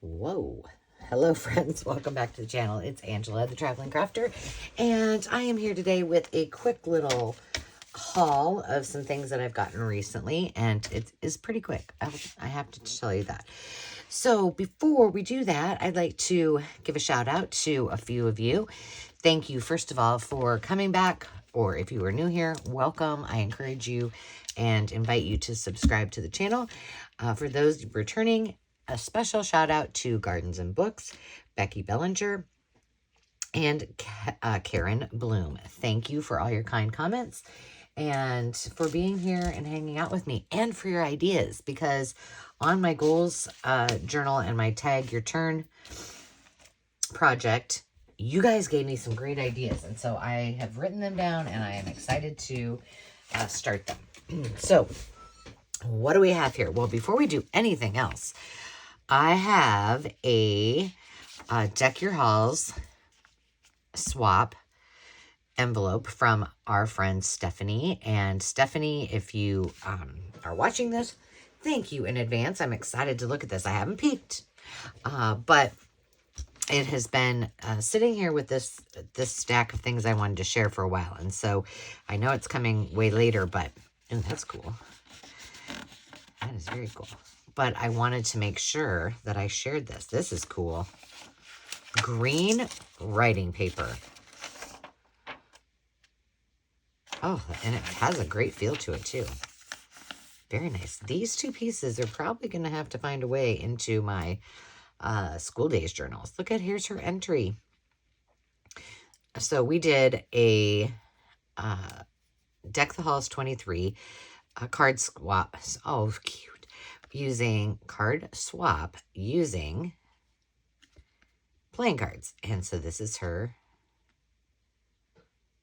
Whoa. Hello friends, welcome back to the channel. It's Angela, the Traveling Crafter, and I am here today with a quick little haul of some things that I've gotten recently, and it is pretty quick. I have to tell you that. So before we do that, I'd like to give a shout out to a few of you. Thank you, first of all, for coming back, or if you are new here, welcome. I encourage you and invite you to subscribe to the channel. For those returning, a special shout out to Gardens and Books, Becky Bellinger, and Karen Bloom. Thank you for all your kind comments and for being here and hanging out with me and for your ideas, because on my goals journal and my Tag Your Turn project, you guys gave me some great ideas, and so I have written them down and I am excited to start them. So what do we have here? Well, before we do anything else, I have a Deck Your Halls swap envelope from our friend Stephanie. And Stephanie, if you are watching this, thank you in advance. I'm excited to look at this. I haven't peeked, but it has been sitting here with this stack of things I wanted to share for a while. And so I know it's coming way later, but that's cool. That is very cool. But I wanted to make sure that I shared this. This is cool. Green writing paper. Oh, and it has a great feel to it too. Very nice. These two pieces are probably going to have to find a way into my school days journals. Look at, here's her entry. So we did a Deck the Halls 23 card swap. Oh, cute. Using card swap using playing cards. And so this is her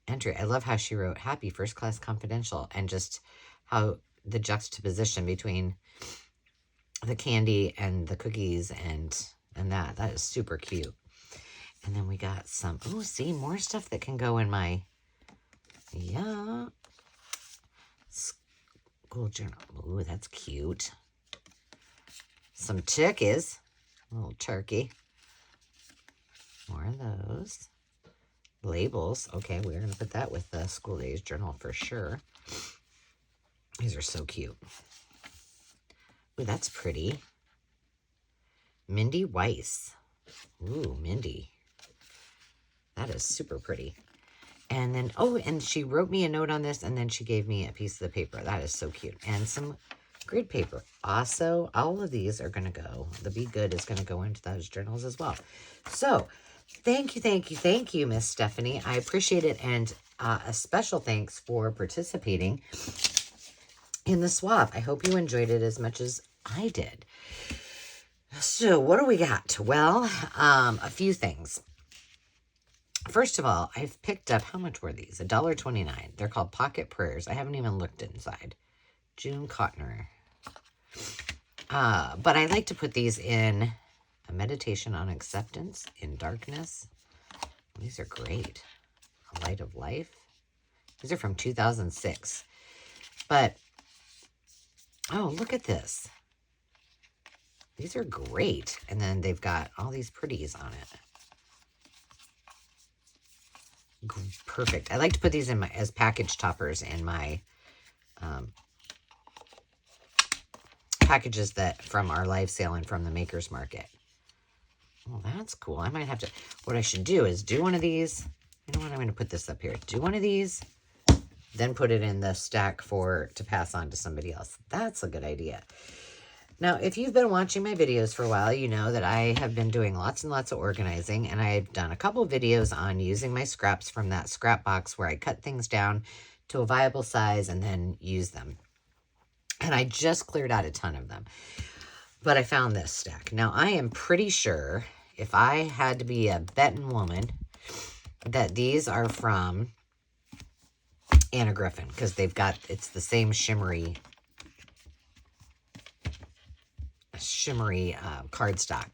entry. I love how she wrote Happy First Class Confidential, and just how the juxtaposition between the candy and the cookies and that is super cute. And then we got some, oh, see, more stuff that can go in my school journal. Ooh, that's cute. Some turkeys, a little turkey. More of those. Labels. Okay, we're going to put that with the school days journal for sure. These are so cute. Ooh, that's pretty. Mindy Weiss. Ooh, Mindy. That is super pretty. And then, oh, and she wrote me a note on this, and then she gave me a piece of the paper. That is so cute. And some grid paper. Also, all of these are going to go, the Be Good is going to go into those journals as well. So, thank you, Miss Stephanie. I appreciate it. And a special thanks for participating in the swap. I hope you enjoyed it as much as I did. So, what do we got? Well, a few things. First of all, I've picked up, how much were these? $1.29. They're called Pocket Prayers. I haven't even looked inside. June Cotner. But I like to put these in a meditation on acceptance in darkness. These are great. A Light of Life. These are from 2006. But, oh, look at this. These are great. And then they've got all these pretties on it. Perfect. I like to put these in my as package toppers in my packages that from our live sale and from the Makers Market. Oh, that's cool. I might have to, what I should do is do one of these. You know what? I'm going to put this up here. Do one of these, then put it in the stack to pass on to somebody else. That's a good idea. Now, if you've been watching my videos for a while, you know that I have been doing lots and lots of organizing, and I've done a couple videos on using my scraps from that scrap box where I cut things down to a viable size and then use them. And I just cleared out a ton of them. But I found this stack. Now, I am pretty sure, if I had to be a betting woman, that these are from Anna Griffin, because they've got, it's the same shimmery cardstock.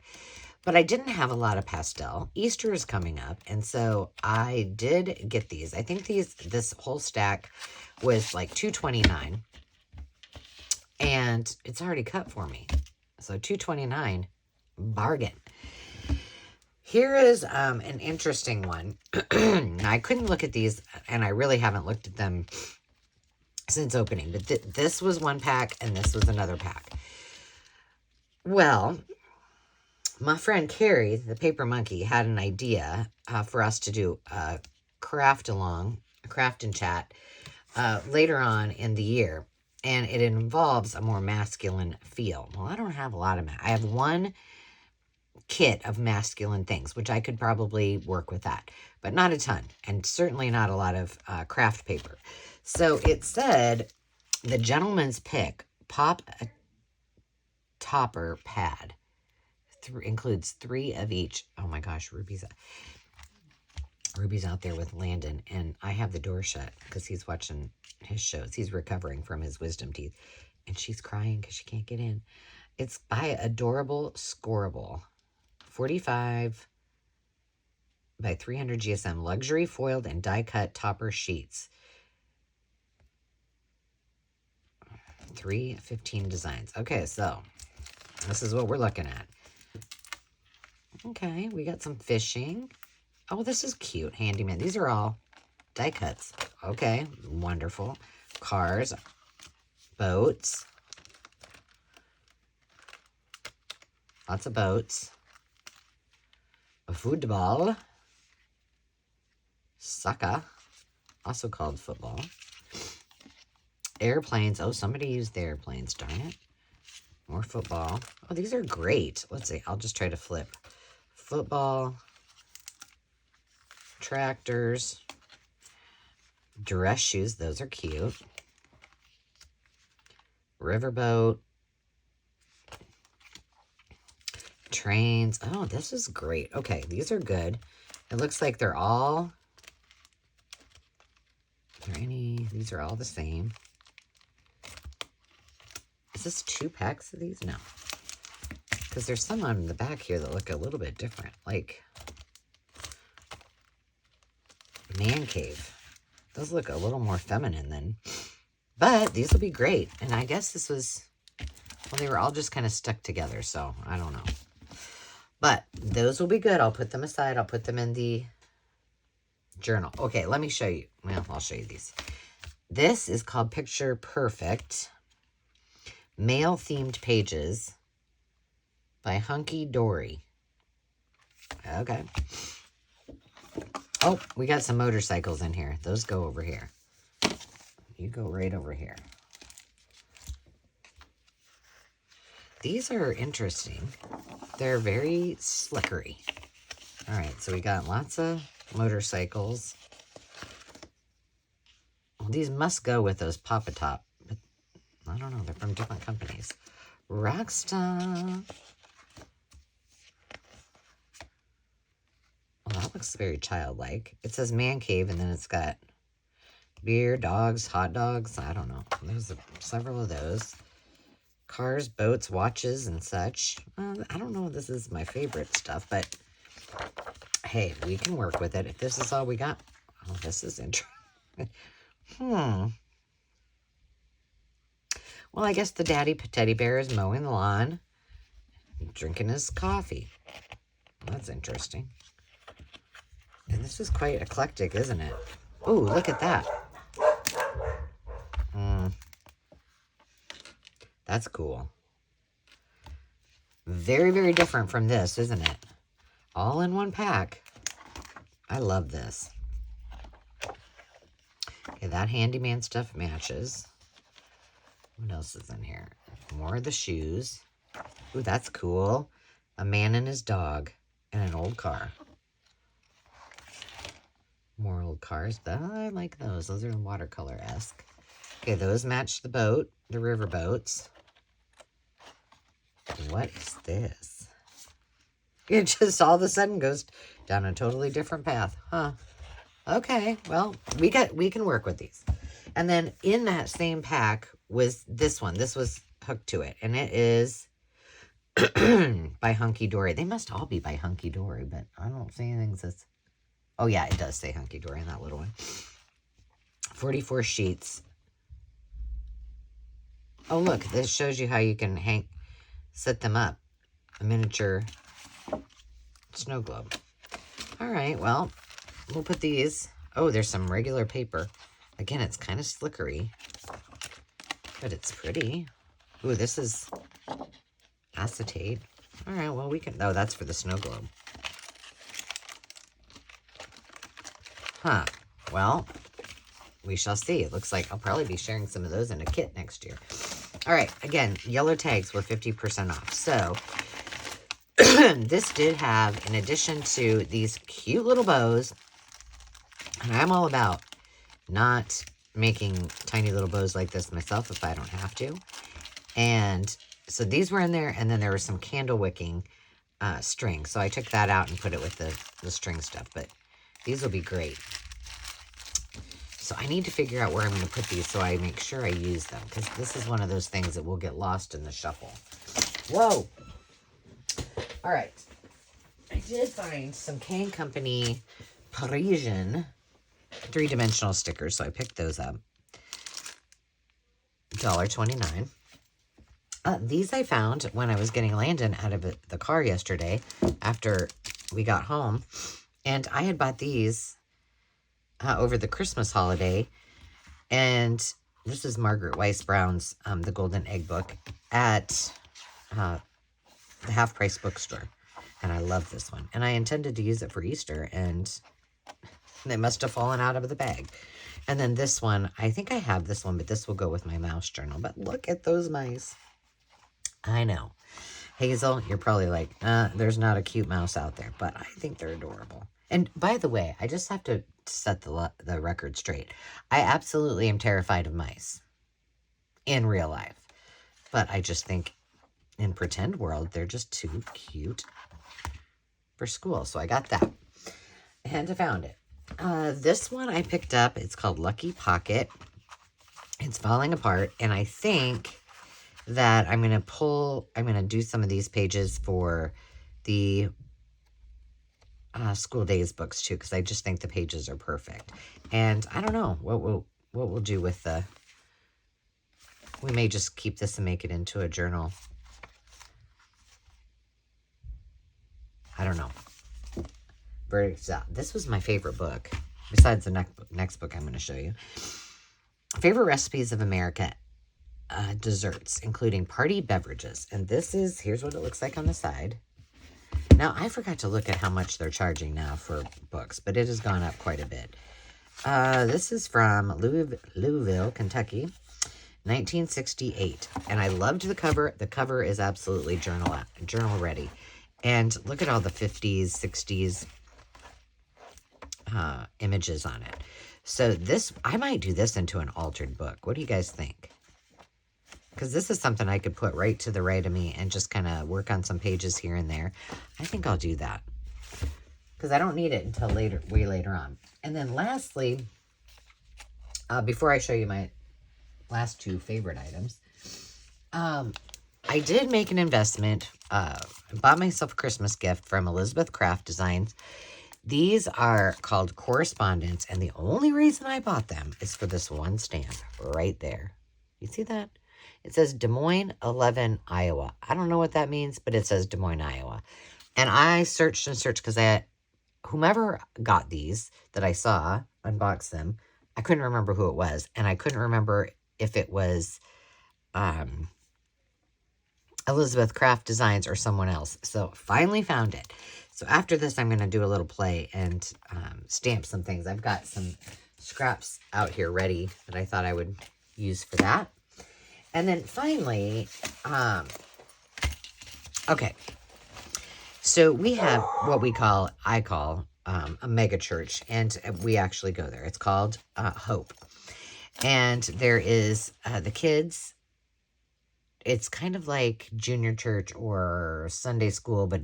But I didn't have a lot of pastel. Easter is coming up, and so I did get these. I think this whole stack was like $2.29, and it's already cut for me. So $2.29 bargain. Here is an interesting one. I couldn't look at these, and I really haven't looked at them since opening. But this was one pack, and this was another pack. Well, my friend Carrie, the paper monkey, had an idea for us to do a craft and chat later on in the year. And it involves a more masculine feel. Well, I don't have a lot of I have one kit of masculine things, which I could probably work with that, but not a ton, and certainly not a lot of craft paper. So it said the gentleman's pick, pop a topper pad, includes 3 of each. Oh my gosh, Ruby's out there with Landon, and I have the door shut because he's watching his shows. He's recovering from his wisdom teeth, and she's crying because she can't get in. It's by Adorable Scoreable. 45 by 300 GSM. Luxury foiled and die-cut topper sheets. 315 designs. Okay, so this is what we're looking at. Okay, we got some fishing. Oh, this is cute. Handyman. These are all die cuts. Okay, wonderful. Cars. Boats. Lots of boats. A football. Soccer. Also called football. Airplanes. Oh, somebody used the airplanes. Darn it. More football. Oh, these are great. Let's see. I'll just try to flip. Football. Tractors. Dress shoes. Those are cute. Riverboat. Trains. Oh, this is great. Okay, these are good. It looks like they're all... These are all the same. Is this 2 packs of these? No. Because there's some on the back here that look a little bit different. Like... Man cave. Those look a little more feminine than... But these will be great. And I guess this was... Well, they were all just kind of stuck together, so I don't know. But those will be good. I'll put them aside. I'll put them in the journal. Okay, let me show you. Well, I'll show you these. This is called Picture Perfect. Male-themed pages by HhunkyDory. Okay. Oh, we got some motorcycles in here. Those go over here. You go right over here. These are interesting. They're very slickery. All right, so we got lots of motorcycles. Well, these must go with those Papa Top, but I don't know. They're from different companies. Rockstar. Well, that looks very childlike. It says man cave, and then it's got beer, dogs, hot dogs. I don't know. There's several of those. Cars, boats, watches, and such. I don't know if this is my favorite stuff, but hey, we can work with it. If this is all we got. Oh, this is interesting. Well, I guess the daddy teddy bear is mowing the lawn, drinking his coffee. That's interesting. And this is quite eclectic, isn't it? Oh, look at that. That's cool. Very, very different from this, isn't it? All in one pack. I love this. Okay, that handyman stuff matches. What else is in here? More of the shoes. Ooh, that's cool. A man and his dog and an old car. More old cars, but I like those. Those are watercolor-esque. Okay, those match the boat, the river boats. What is this? It just all of a sudden goes down a totally different path. Huh. Okay, well, we can work with these. And then in that same pack was this one. This was hooked to it. And it is by HhunkyDory. They must all be by HhunkyDory, but I don't see anything that says... Oh, yeah, it does say HhunkyDory in that little one. 44 sheets. Oh, look, this shows you how you can set them up. a miniature snow globe. All right, well, we'll put these. Oh, there's some regular paper. Again, it's kind of slickery, but it's pretty. Ooh, this is acetate. All right, well, we can... Oh, that's for the snow globe. Huh. Well, we shall see. It looks like I'll probably be sharing some of those in a kit next year. All right, again, yellow tags were 50% off. So this did have, in addition to these cute little bows, and I'm all about not making tiny little bows like this myself if I don't have to. And so these were in there, and then there was some candle wicking string. So I took that out and put it with the string stuff, but these will be great. So I need to figure out where I'm going to put these so I make sure I use them, because this is one of those things that will get lost in the shuffle. Whoa! All right. I did find some K & Company Parisian 3-dimensional stickers, so I picked those up. $1.29. These I found when I was getting Landon out of the car yesterday after we got home. And I had bought these over the Christmas holiday. And this is Margaret Weiss Brown's The Golden Egg book at the Half Price bookstore. And I love this one. And I intended to use it for Easter, and they must have fallen out of the bag. And then this one, I think I have this one, but this will go with my mouse journal. But look at those mice. I know. Hazel, you're probably like, there's not a cute mouse out there, but I think they're adorable. And by the way, I just have to set the record straight. I absolutely am terrified of mice in real life. But I just think in pretend world, they're just too cute for school. So I got that. And I found it. This one I picked up. It's called Lucky Pocket. It's falling apart. And I think that I'm going to do some of these pages for the school days books too, because I just think the pages are perfect. And I don't know what we'll do with we may just keep this and make it into a journal. I don't know. Verdict's out. This was my favorite book, besides the next book I'm going to show you. Favorite Recipes of America. Desserts, including party beverages. And here's what it looks like on the side. Now, I forgot to look at how much they're charging now for books, but it has gone up quite a bit. This is from Louisville, Kentucky, 1968. And I loved the cover. The cover is absolutely journal ready. And look at all the 50s, 60s images on it. So I might do this into an altered book. What do you guys think? Because this is something I could put right to the right of me and just kind of work on some pages here and there. I think I'll do that. Because I don't need it until way later on. And then lastly, before I show you my last two favorite items, I did make an investment. Bought myself a Christmas gift from Elizabeth Craft Designs. These are called Correspondents. And the only reason I bought them is for this one stamp right there. You see that? It says Des Moines 11, Iowa. I don't know what that means, but it says Des Moines, Iowa. And I searched and searched because whomever got these that I saw unbox them, I couldn't remember who it was. And I couldn't remember if it was Elizabeth Craft Designs or someone else. So finally found it. So after this, I'm going to do a little play and stamp some things. I've got some scraps out here ready that I thought I would use for that. And then finally, okay, so we have what I call a mega church, and we actually go there. It's called Hope. And there is the kids. It's kind of like junior church or Sunday school, but,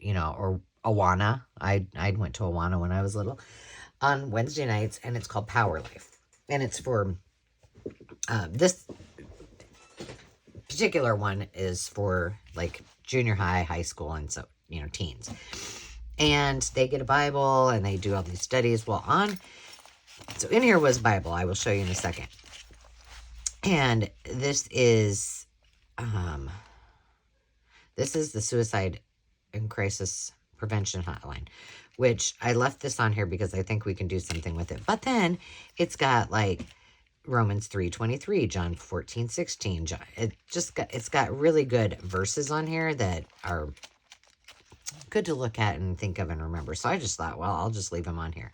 or Awana. I went to Awana when I was little on Wednesday nights, and it's called Power Life. And it's for this particular one is for like junior high school, and so, teens. And they get a Bible and they do all these studies. Well, so in here was Bible. I will show you in a second. And this is This is the Suicide and Crisis Prevention Hotline, which I left this on here because I think we can do something with it. But then it's got like Romans 3:23, John 14:16. It's got really good verses on here that are good to look at and think of and remember. So I just thought, well, I'll just leave them on here.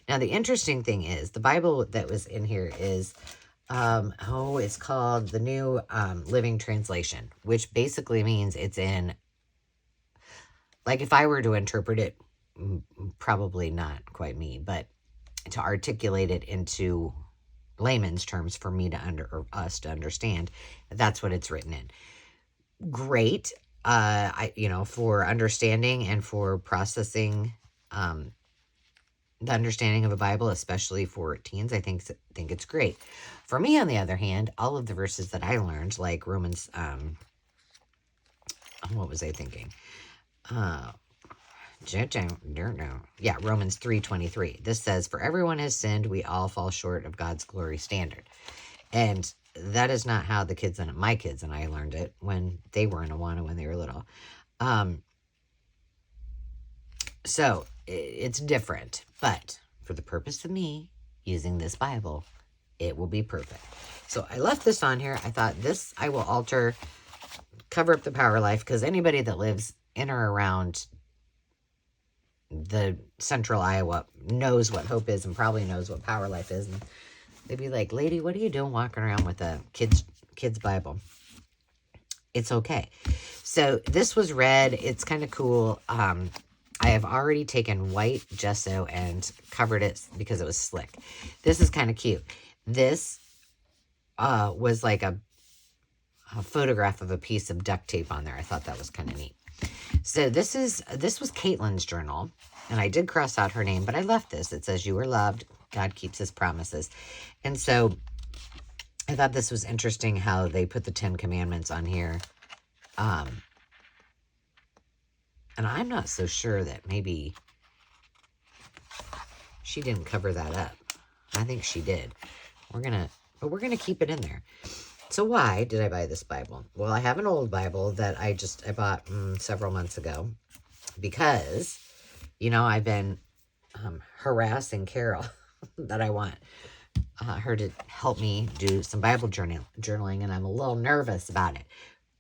Now, the interesting thing is the Bible that was in here is, it's called the New Living Translation, which basically means it's in, like if I were to interpret it, probably not quite me, but to articulate it into layman's terms for me to or us to understand, that's what it's written in. Great. For understanding and for processing the understanding of a Bible, especially for teens, I think it's great. For me, on the other hand, all of the verses that I learned, like Romans, what was I thinking? Yeah, Romans 3:23. This says, "For everyone has sinned, we all fall short of God's glory standard." And that is not how my kids and I learned it when they were in Awana when they were little. So it's different, but for the purpose of me using this Bible, it will be perfect. So I left this on here. I thought this I will alter, cover up the Power Life, because anybody that lives in or around the central Iowa knows what Hope is and probably knows what Power Life is. And they'd be like, "Lady, what are you doing walking around with a kid's Bible?" It's okay. So this was red. It's kind of cool. I have already taken white gesso and covered it because it was slick. This is kind of cute. This was like a photograph of a piece of duct tape on there. I thought that was kind of neat. So this was Caitlin's journal, and I did cross out her name, but I left this. It says, "You are loved. God keeps his promises." And so I thought this was interesting how they put the 10 Commandments on here. And I'm not so sure that maybe she didn't cover that up. I think she did. We're gonna keep it in there. So why did I buy this Bible? Well, I have an old Bible that I bought several months ago because, I've been harassing Carol that I want her to help me do some Bible journaling, and I'm a little nervous about it.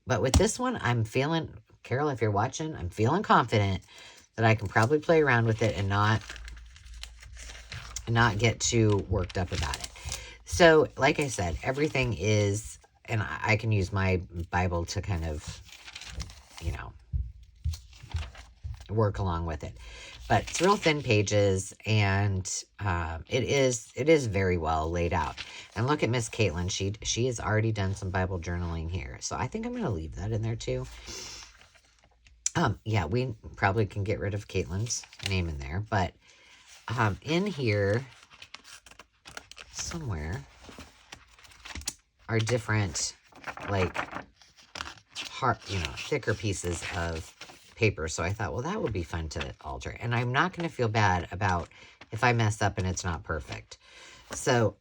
But with this one, I'm feeling, Carol, if you're watching, I'm feeling confident that I can probably play around with it and not get too worked up about it. So, like I said, everything is, and I can use my Bible to kind of, work along with it. But it's real thin pages, and it is very well laid out. And look at Miss Caitlin. She has already done some Bible journaling here. So I think I'm going to leave that in there too. Yeah, we probably can get rid of Caitlin's name in there. But in here somewhere are different, like, thicker pieces of paper. So I thought, well, that would be fun to alter. And I'm not going to feel bad about if I mess up and it's not perfect. So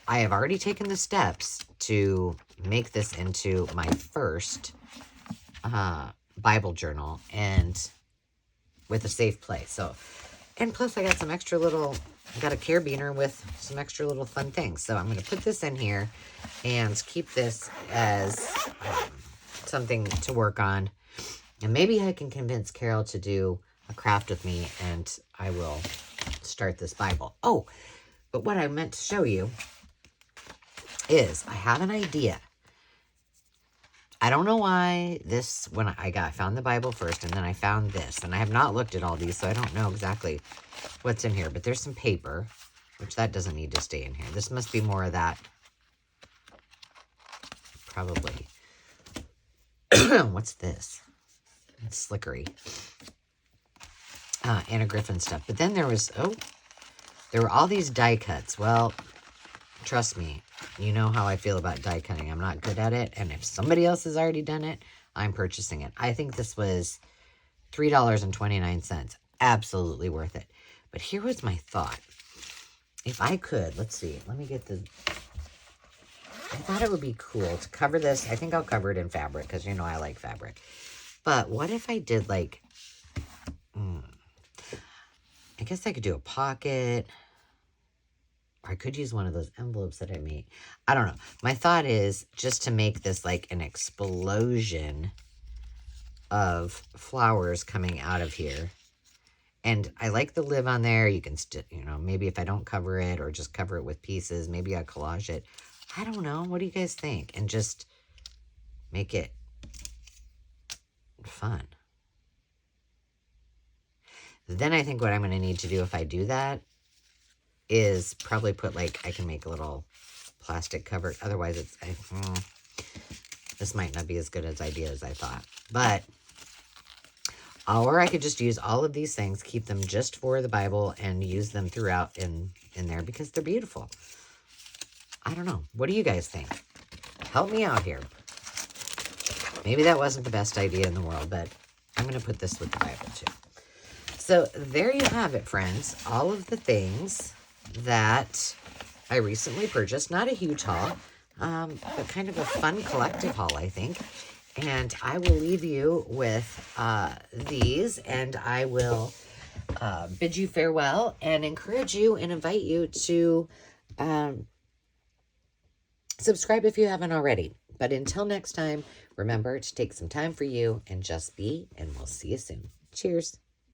I have already taken the steps to make this into my first Bible journal, and with a safe place. So, and plus I got some extra little, I got a carabiner with some extra little fun things. So I'm going to put this in here and keep this as something to work on. And maybe I can convince Carol to do a craft with me, and I will start this Bible. Oh, but what I meant to show you is I have an idea. I don't know why when I found the Bible first, and then I found this, and I have not looked at all these, so I don't know exactly what's in here, but there's some paper, which that doesn't need to stay in here. This must be more of that, probably. What's this? It's slickery. Anna Griffin stuff. But then there were all these die cuts. Well, trust me, you know how I feel about die cutting. I'm not good at it, and if somebody else has already done it, I'm purchasing it. I think this was $3.29. Absolutely worth it. But here was my thought. If I could, let's see. Let me get I thought it would be cool to cover this. I think I'll cover it in fabric because I like fabric. But what if I did like, I guess I could do a pocket. Or I could use one of those envelopes that I made. I don't know. My thought is just to make this like an explosion of flowers coming out of here. And I like the lid on there. You can, maybe if I don't cover it or just cover it with pieces, maybe I collage it. I don't know. What do you guys think? And just make it fun. Then I think what I'm going to need to do if I do that is probably put like, I can make a little plastic cover. Otherwise, this might not be as good as idea as I thought. But, or I could just use all of these things, keep them just for the Bible, and use them throughout in there because they're beautiful. I don't know. What do you guys think? Help me out here. Maybe that wasn't the best idea in the world, but I'm going to put this with the Bible too. So there you have it, friends. All of the things that I recently purchased. Not a huge haul, but kind of a fun collective haul, I think. And I will leave you with these, and I will bid you farewell and encourage you and invite you to subscribe if you haven't already. But until next time, remember to take some time for you and just be, and we'll see you soon. Cheers.